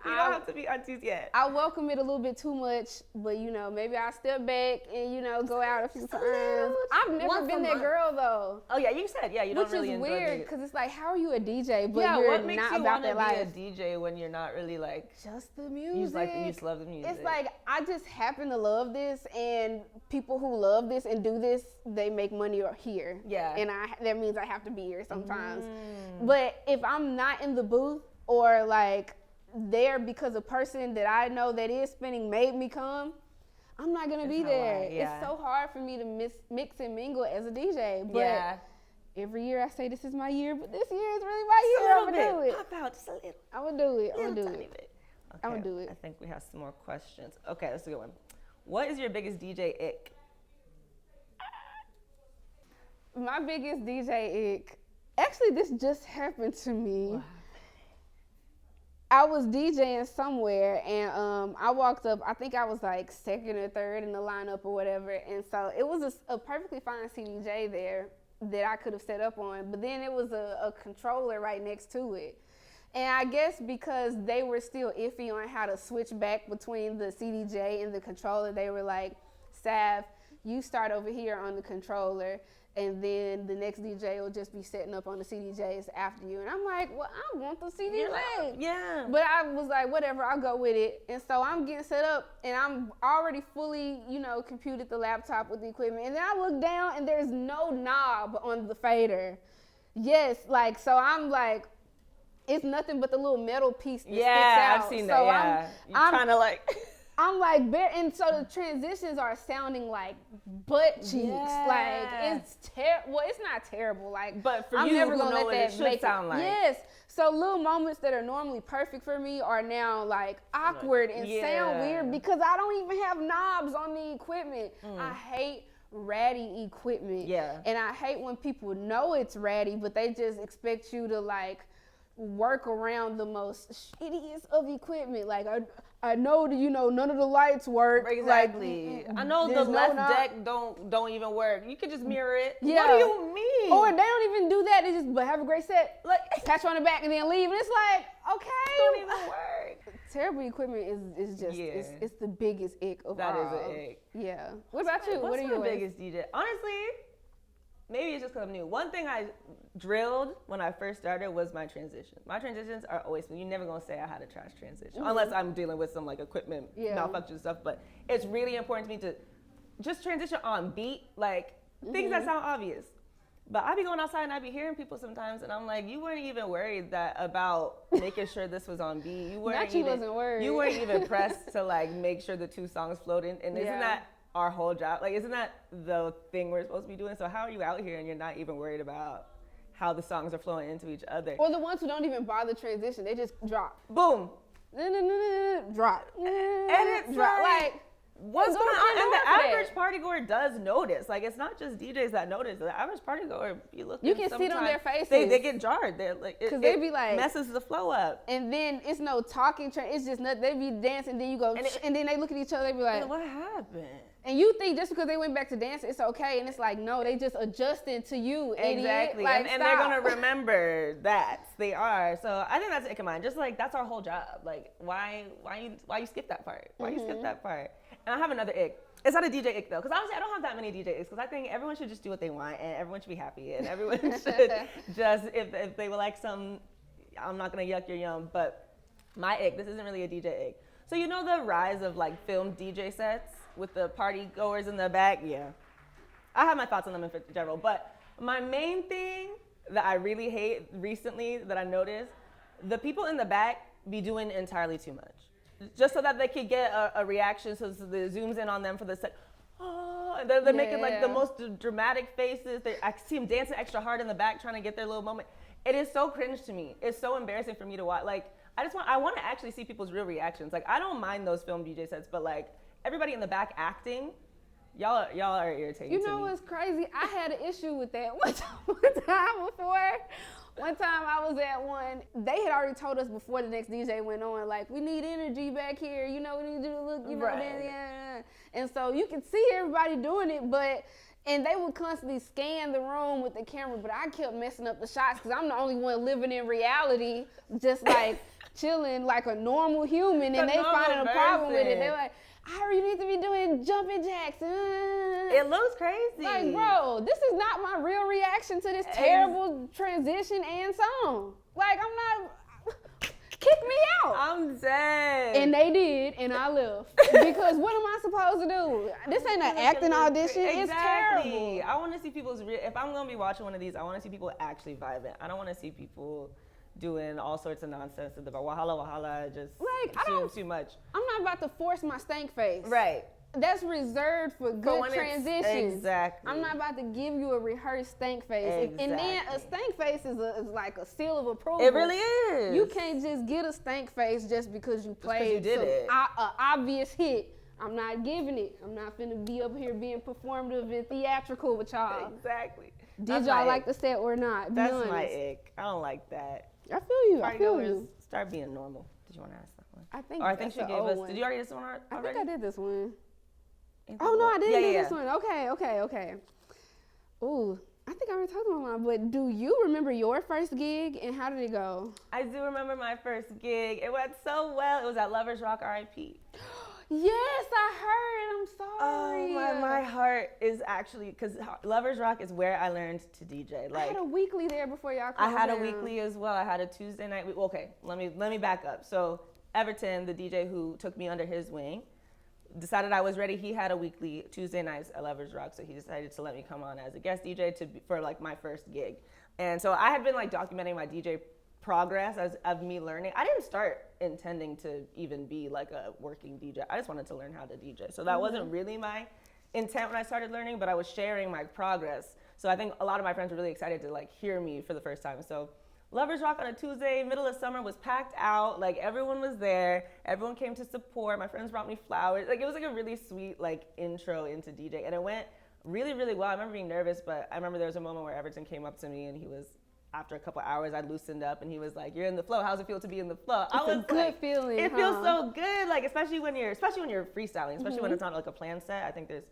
You don't have to be aunties yet. I welcome it a little bit too much, but maybe I'll step back and go out a few times. I've never been that girl though. Oh yeah, you said you don't really enjoy it. Which is weird, because it's like, how are you a DJ but you're what makes not you about that life? Be a DJ when you're not really like just the music. You just love the music. It's like I just happen to love this, and people who love this and do this, they make money here. Yeah. And that means I have to be here sometimes. But if I'm not in the booth, or like there because a person that I know that is spinning made me come, I'm not gonna be there. It's so hard for me to mix and mingle as a DJ. But every year I say this is my year, but this year is really my year. I'm gonna do it. Pop out just a little. I'm gonna do it. I'm gonna do it. I think we have some more questions. Okay, that's a good one. What is your biggest DJ ick? My biggest DJ ick. Actually, this just happened to me. Wow. I was DJing somewhere, and I walked up. I think I was like second or third in the lineup or whatever, and so it was a perfectly fine CDJ there that I could have set up on, but then it was a controller right next to it. And I guess because they were still iffy on how to switch back between the CDJ and the controller, they were like, Sav, you start over here on the controller, and then the next DJ will just be setting up on the CDJs after you. And I'm like, well, I want the CDJ. Yeah. But I was like, whatever, I'll go with it. And so I'm getting set up, and I'm already fully, computed the laptop with the equipment. And then I look down, and there's no knob on the fader. Yes, so I'm like, it's nothing but the little metal piece that sticks out. I've seen that, yeah. I'm trying to I'm like, and so the transitions are sounding like butt cheeks. Yeah. Like it's well, it's not terrible. Like, but for I'm you, never gonna let what that it should sound like. Yes. So little moments that are normally perfect for me are now like awkward and sound weird because I don't even have knobs on the equipment. I hate ratty equipment. Yeah. And I hate when people know it's ratty, but they just expect you to like work around the most shittiest of equipment. Like I know that none of the lights work. Exactly. Like, I know the left deck don't even work. You can just mirror it. Yeah. What do you mean? Or they don't even do that. They just have a great set. Like patch on the back and then leave. And it's like, okay. Don't even work. Terrible equipment is just it's the biggest ick of all. That is an ick. Yeah. What about you? What are your biggest DJ? Honestly, maybe it's just because I'm new. One thing I drilled when I first started was my transitions. My transitions are always, you're never going to say I had a trash transition, unless I'm dealing with some like equipment malfunction stuff. But it's really important to me to just transition on beat, like things that sound obvious. But I be going outside and I be hearing people sometimes, and I'm like, you weren't even worried about making sure this was on beat. You weren't wasn't worried. You weren't even pressed to like make sure the two songs flowed in. And isn't that our whole job? Like, isn't that the thing we're supposed to be doing? So how are you out here and you're not even worried about how the songs are flowing into each other? Or the ones who don't even bother transition, they just drop. Boom. Drop. And it's drop. Like what's going on? And the average partygoer does notice. Like, it's not just DJs that notice. The average partygoer, you can see it on their faces. They get jarred. They're like, because they be like, messes the flow up. And then it's no talking. It's just nothing. They be dancing. Then you go, and then they look at each other. They be like, what happened? And you think just because they went back to dance, it's okay. And it's like, no, they just adjusting to you, idiot. Exactly. Like, and they're going to remember that. They are. So I think that's ick of mine. Just like, that's our whole job. Like, why you skip that part? Why you skip that part? And I have another ick. It's not a DJ ick though, because honestly, I don't have that many DJ icks, because I think everyone should just do what they want, and everyone should be happy, and everyone should just, if they would like some, I'm not going to yuck your yum, but my ick, this isn't really a DJ ick. So you know the rise of like filmed DJ sets with the party goers in the back? Yeah. I have my thoughts on them in general, but my main thing that I really hate recently that I noticed, the people in the back be doing entirely too much. Just so that they could get a reaction, so it zooms in on them for the set. Oh, and they're making like the most dramatic faces. I see them dancing extra hard in the back trying to get their little moment. It is so cringe to me. It's so embarrassing for me to watch. Like, I want to actually see people's real reactions. Like, I don't mind those film DJ sets, but like everybody in the back acting, y'all are irritating. You know what's crazy? I had an issue with that one time before. One time I was at one, they had already told us before the next DJ went on, like, we need energy back here, you know, we need to do a look, you know, right. And so you can see everybody doing it, and they would constantly scan the room with the camera, but I kept messing up the shots because I'm the only one living in reality, just like chilling like a normal human, and they finding a problem with it. They're like, you need to be doing jumping jacks. It looks crazy. Like, bro, this is not my real reaction to this terrible transition and song. Like, I'm not, kick me out. I'm dead. And they did, and I left. Because what am I supposed to do? This ain't an acting audition. Exactly. It's terrible. I want to see people's if I'm going to be watching one of these, I want to see people actually vibing. I don't want to see people doing all sorts of nonsense about wahala, just like, too much. I'm not about to force my stank face. Right. That's reserved for good transitions. Exactly. I'm not about to give you a rehearsed stank face. Exactly. And then a stank face is like a seal of approval. It really is. You can't just get a stank face just because you played an obvious hit. I'm not giving it. I'm not finna be up here being performative and theatrical with y'all. Exactly. Did y'all like the set or not? That's my ick. I don't like that. I feel you. I feel you. Start being normal. Did you want to ask that one? I think she gave us. Did you already do this one already? I think I did this one. Oh no, I didn't do this one. Okay. Ooh, I think I already talked about mine. But do you remember your first gig and how did it go? I do remember my first gig. It went so well. It was at Lovers Rock RIP. Yes, I heard. I'm sorry. Oh, my heart is actually, because Lovers Rock is where I learned to DJ. Like, I had a weekly there before y'all closed I had down. a weekly as well. I had a Tuesday night. Okay, let me back up. So Everton, the DJ who took me under his wing, decided I was ready. He had a weekly Tuesday nights at Lovers Rock, so he decided to let me come on as a guest DJ for like my first gig. And so I had been like documenting my DJ progress of me learning. I didn't start intending to even be like a working DJ. I just wanted to learn how to DJ. So that wasn't really my intent when I started learning, but I was sharing my progress. So I think a lot of my friends were really excited to like hear me for the first time. So Lovers Rock on a Tuesday, middle of summer, was packed out. Like, everyone was there. Everyone came to support. My friends brought me flowers. Like, it was like a really sweet like intro into DJ, and it went really, really well. I remember being nervous, but I remember there was a moment where Everton came up to me and he was, after a couple hours, I loosened up and he was like, "You're in the flow. How's it feel to be in the flow?" It's a good feeling. It feels so good, like especially when you're freestyling, especially when it's not like a planned set. I think there's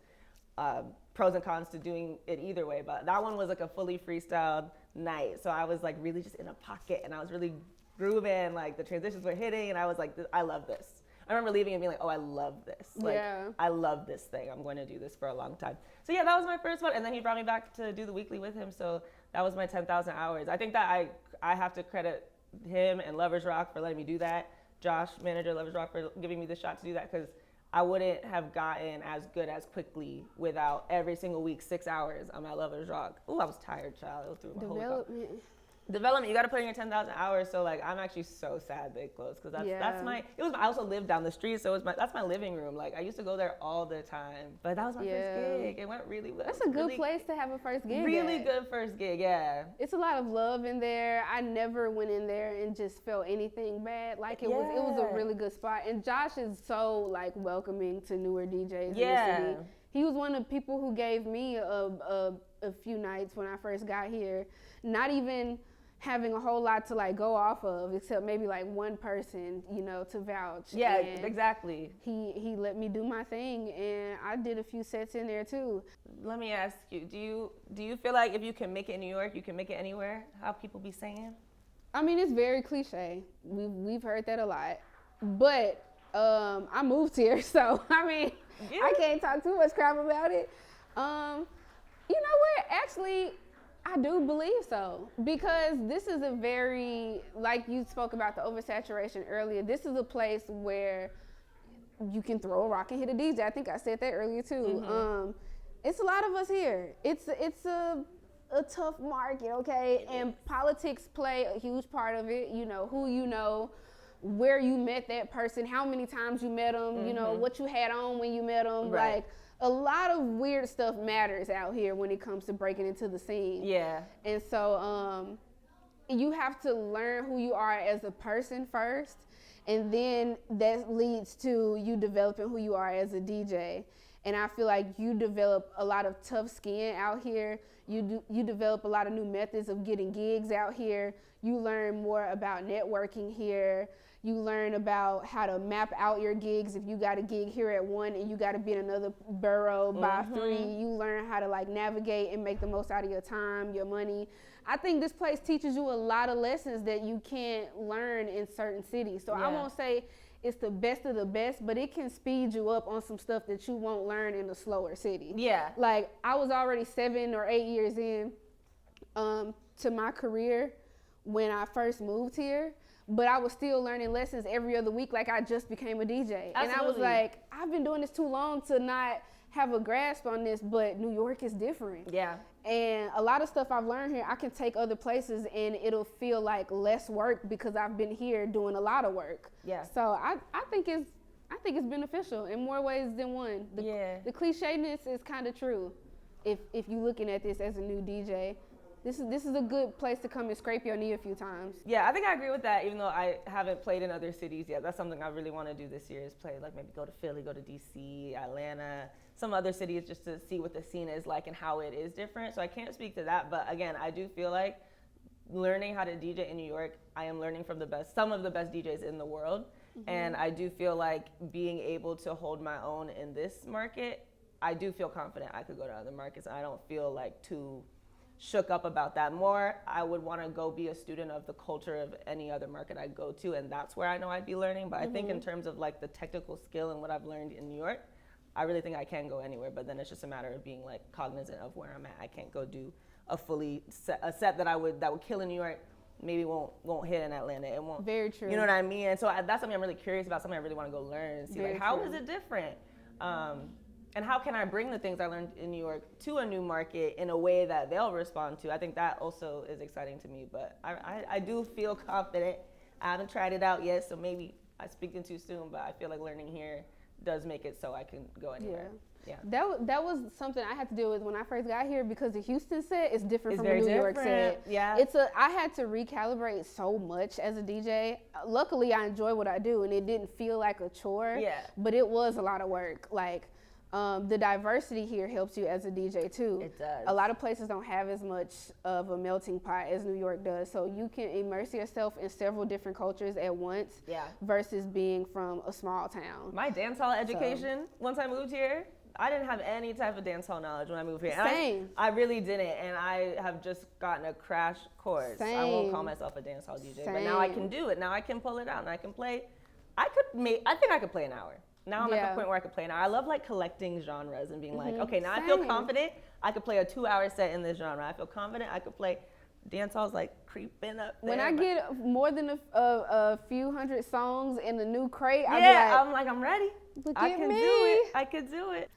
pros and cons to doing it either way, but that one was like a fully freestyled night. So I was like really just in a pocket and I was really grooving. Like the transitions were hitting, and I was like, "I love this." I remember leaving and being like, "Oh, I love this. Like, I love this thing. I'm going to do this for a long time." So yeah, that was my first one, and then he brought me back to do the weekly with him. So that was my 10,000 hours. I think that I have to credit him and Lovers Rock for letting me do that. Josh, manager Lovers Rock, for giving me the shot to do that, because I wouldn't have gotten as good as quickly without every single week 6 hours on my Lovers Rock. Ooh, I was tired, child. It was through my whole Development, you got to put in your 10,000 hours. So like, I'm actually so sad they closed, because that's my. I also lived down the street, so that's my living room. Like, I used to go there all the time. But that was my first gig. It went really well. That's a good place to have a first gig. Really good first gig, yeah. It's a lot of love in there. I never went in there and just felt anything bad. Like it was a really good spot. And Josh is so like welcoming to newer DJs in the city. He was one of the people who gave me a few nights when I first got here. Not even having a whole lot to like go off of, except maybe like one person, you know, to vouch. Yeah, and exactly. He let me do my thing, and I did a few sets in there too. Let me ask you, do you feel like if you can make it in New York, you can make it anywhere? How people be saying? I mean, it's very cliche. We've heard that a lot, but I moved here, so I mean, I can't talk too much crap about it. You know what? Actually, I do believe so, because this is a very, like you spoke about the oversaturation earlier, this is a place where you can throw a rock and hit a DJ. I think I said that earlier too. Mm-hmm. It's a lot of us here. It's a tough market, okay? And politics play a huge part of it. You know, who you know, where you met that person, how many times you met them, you know, what you had on when you met them. Right. Like, a lot of weird stuff matters out here when it comes to breaking into the scene. Yeah. And so you have to learn who you are as a person first, and then that leads to you developing who you are as a DJ. And I feel like you develop a lot of tough skin out here. You develop a lot of new methods of getting gigs out here. You learn more about networking here. You learn about how to map out your gigs. If you got a gig here at 1 and you got to be in another borough by 3, you learn how to like navigate and make the most out of your time, your money. I think this place teaches you a lot of lessons that you can't learn in certain cities. So I won't say it's the best of the best, but it can speed you up on some stuff that you won't learn in a slower city. Yeah. Like, I was already 7 or 8 years in to my career when I first moved here, but I was still learning lessons every other week like I just became a DJ. Absolutely. And I was like, I've been doing this too long to not have a grasp on this, but New York is different. Yeah. And a lot of stuff I've learned here, I can take other places and it'll feel like less work because I've been here doing a lot of work. Yeah. So I think it's beneficial in more ways than one. The clichéness is kind of true. If you're looking at this as a new DJ, this is a good place to come and scrape your knee a few times. Yeah, I think I agree with that, even though I haven't played in other cities yet. That's something I really want to do this year, is play, like maybe go to Philly, go to DC, Atlanta, some other cities, just to see what the scene is like and how it is different. So I can't speak to that, but again, I do feel like learning how to DJ in New York, I am learning from some of the best DJs in the world. And I do feel like being able to hold my own in this market, I do feel confident I could go to other markets. I don't feel like too shook up about that. More, I would want to go be a student of the culture of any other market I go to, and that's where I know I'd be learning. But I think in terms of like the technical skill and what I've learned in New York, I really think I can go anywhere. But then it's just a matter of being like cognizant of where I'm at. I can't go do a set that would kill in New York, maybe won't hit in Atlanta. It won't. Very true. You know what I mean? And so that's something I'm really curious about. Something I really want to go learn and see. Very like, how true. is it different? And how can I bring the things I learned in New York to a new market in a way that they'll respond to? I think that also is exciting to me, but I do feel confident. I haven't tried it out yet, so maybe I'm speaking too soon, but I feel like learning here does make it so I can go anywhere. Yeah. That was something I had to deal with when I first got here, because the Houston set is different from very the New York set. Yeah. I had to recalibrate so much as a DJ. Luckily, I enjoy what I do, and it didn't feel like a chore. Yeah. But it was a lot of work. Like, the diversity here helps you as a DJ too. It does. A lot of places don't have as much of a melting pot as New York does, so you can immerse yourself in several different cultures at once. Yeah. Versus being from a small town. My dance hall education, once I moved here, I didn't have any type of dance hall knowledge when I moved here. Same. I really didn't, and I have just gotten a crash course. Same. I won't call myself a dance hall DJ, Same. but now I can do it. Now I can pull it out, and I can play. I think I could play an hour. Now I'm at the point where I could play an hour. I love like collecting genres and being like, okay, now I feel confident I could play a 2-hour set in this genre. I feel confident I could play. Dance hall's like creeping up there. When I get more than a few hundred songs in the new crate, I'm like, I'm ready. Look I at can me. do it. I could do it.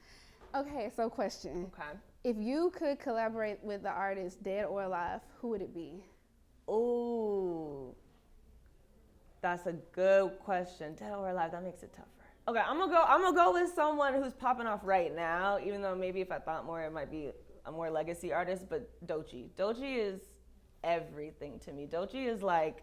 Okay, so question. Okay. If you could collaborate with the artist, dead or alive, who would it be? Ooh, that's a good question. Dead or alive, that makes it tougher. Okay, I'm gonna go with someone who's popping off right now, even though maybe if I thought more, it might be a more legacy artist, but Doechii. Doechii is everything to me. Doechii is like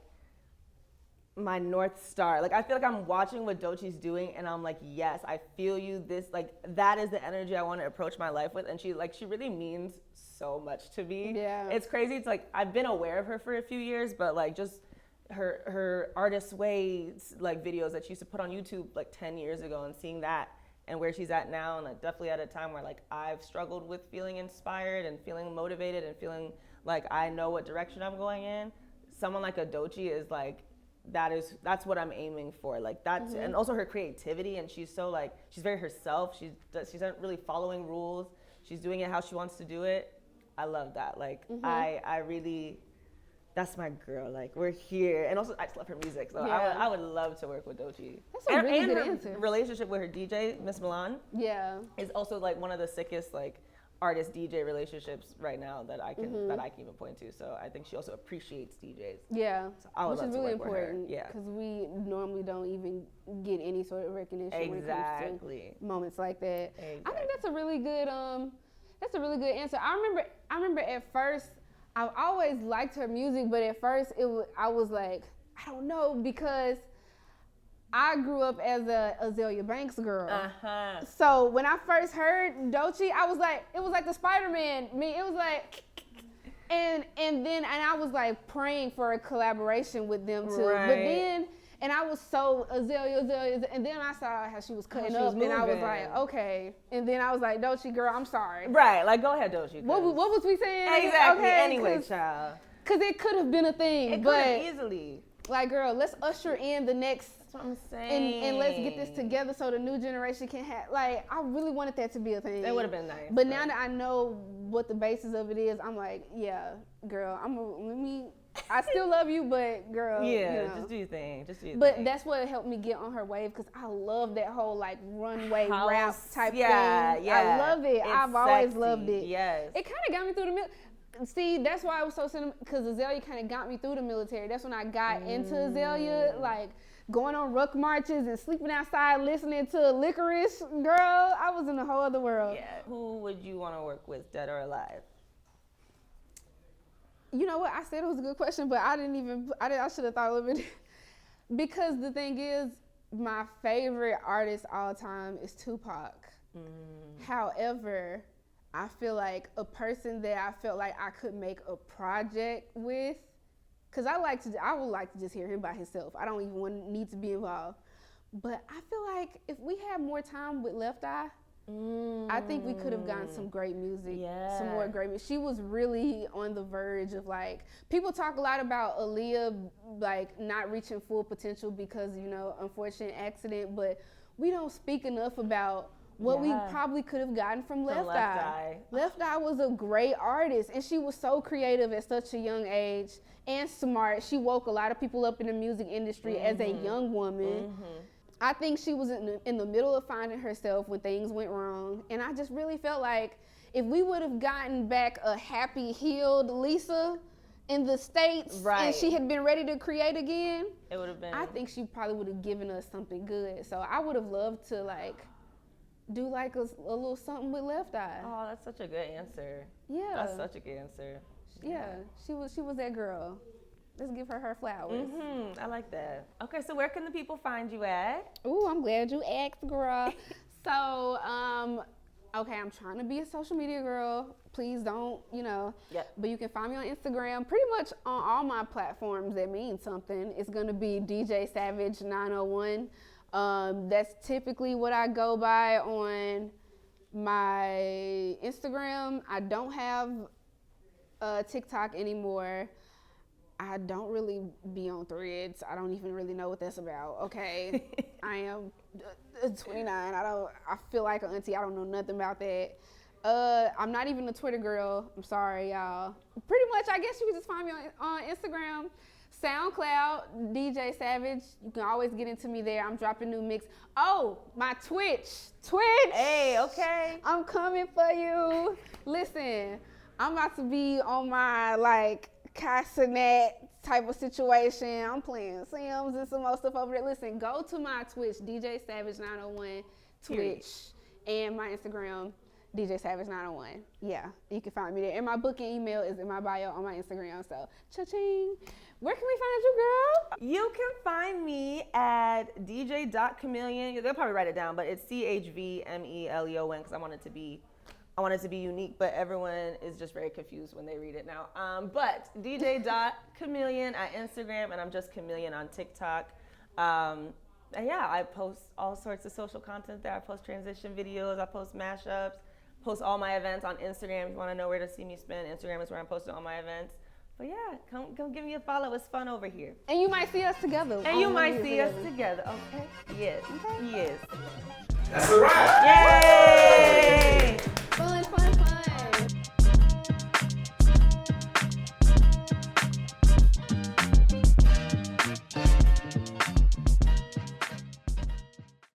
my North Star. Like, I feel like I'm watching what Doechie's doing and I'm like, yes, I feel you. This, like, that is the energy I want to approach my life with. And she really means so much to me. Yeah. It's crazy. It's like, I've been aware of her for a few years, but like just her Artist Way, like, videos that she used to put on YouTube like 10 years ago, and seeing that and where she's at now, and like definitely at a time where like I've struggled with feeling inspired and feeling motivated and feeling like I know what direction I'm going in. Someone like a Doechii is like, that's what I'm aiming for. Like that's, and also her creativity, and she's so like, she's very herself. She's not really following rules. She's doing it how she wants to do it. I love that. Like I really, that's my girl. Like, we're here. And also, I just love her music. So I would love to work with Doechii. That's a really good her answer. Relationship with her DJ, Miss Milan, Yeah. is also like one of the sickest like artist DJ relationships right now that I can even point to. So I think she also appreciates DJs. Yeah. So I would Which love is to really work with her. important. Yeah. Because we normally don't even get any sort of recognition when it comes to moments like that. Exactly. I think that's a really good answer. I remember at first, I've always liked her music, but at first I was like, I don't know, because I grew up as a Azalea Banks girl. So when I first heard Doechii, I was like, it was like the Spider-Man. It was like, and I was like praying for a collaboration with them too. Right. But then, and I was so Azalea, and then I saw how she was cutting up, and I was like, okay. And then I was like, Doechii girl, I'm sorry. Right, like, go ahead, Doechii. What was we saying? Exactly. Okay, Anyway, child. Because it could have been a thing. It could but have easily. Like, girl, let's usher in the next. That's what I'm saying. And let's get this together so the new generation can have. Like, I really wanted that to be a thing. It would have been nice. But now that I know what the basis of it is, I'm like, yeah, girl, I still love you, but girl, just do your thing. But that's what helped me get on her wave, because I love that whole like runway rap type thing. Yeah. I love it. I've always loved it. Yes. It kind of got me through the See, that's why I was so sentimental, because Azalea kind of got me through the military. That's when I got into Azalea, like going on ruck marches and sleeping outside listening to Licorice. Girl, I was in a whole other world. Yeah. Who would you want to work with, dead or alive? You know what? I said it was a good question, but I should have thought a little bit. Because the thing is, my favorite artist all time is Tupac. However, I feel like a person that I felt like I could make a project with, because I would like to just hear him by himself. I don't even need to be involved. But I feel like if we had more time with Left Eye, I think we could have gotten some great music, some more great music. She was really on the verge of like, people talk a lot about Aaliyah like not reaching full potential because, unfortunate accident, but we don't speak enough about what we probably could have gotten from Left Eye. Left Eye was a great artist, and she was so creative at such a young age and smart. She woke a lot of people up in the music industry as a young woman. I think she was in the middle of finding herself when things went wrong. And I just really felt like if we would have gotten back a happy, healed Lisa in the States, and she had been ready to create again, it would have been. I think she probably would have given us something good. So I would have loved to like do like a little something with Left Eye. Oh, that's such a good answer. Yeah. That's such a good answer. Yeah, she was that girl. Let's give her flowers. I like that. Okay, so where can the people find you at? Ooh, I'm glad you asked, girl. So, okay, I'm trying to be a social media girl. Please don't, But you can find me on Instagram, pretty much on all my platforms that mean something. It's gonna be DJ Savage 901. That's typically what I go by on my Instagram. I don't have TikTok anymore. I don't really be on Threads. I don't even really know what that's about. Okay, I am 29. I feel like an auntie. I don't know nothing about that. I'm not even a Twitter girl. I'm sorry, y'all. Pretty much, I guess you can just find me on Instagram, SoundCloud, DJ Savage. You can always get into me there. I'm dropping new mix. Oh, my Twitch. Hey, okay. I'm coming for you. Listen, I'm about to be on my like Cassinet type of situation. I'm playing Sims and some more stuff over there. Listen, go to my Twitch, DJ Savage 901 Twitch, and my Instagram, DJ Savage 901. Yeah, you can find me there. And my booking email is in my bio on my Instagram. So, cha-ching. Where can we find you, girl? You can find me at dj.chvmeleon. They'll probably write it down, but it's CHVMELEON because I want it to be unique, but everyone is just very confused when they read it now. But dj.chvmeleon at Instagram, and I'm just Chvmeleon on TikTok. And yeah, I post all sorts of social content there. I post transition videos, I post mashups, post all my events on Instagram. If you want to know where to see me spin, Instagram is where I'm posting all my events. But yeah, come give me a follow. It's fun over here. And you might see us together. And you might see us together. Okay? Yes. Okay. Yes. That's a wrap. Yay!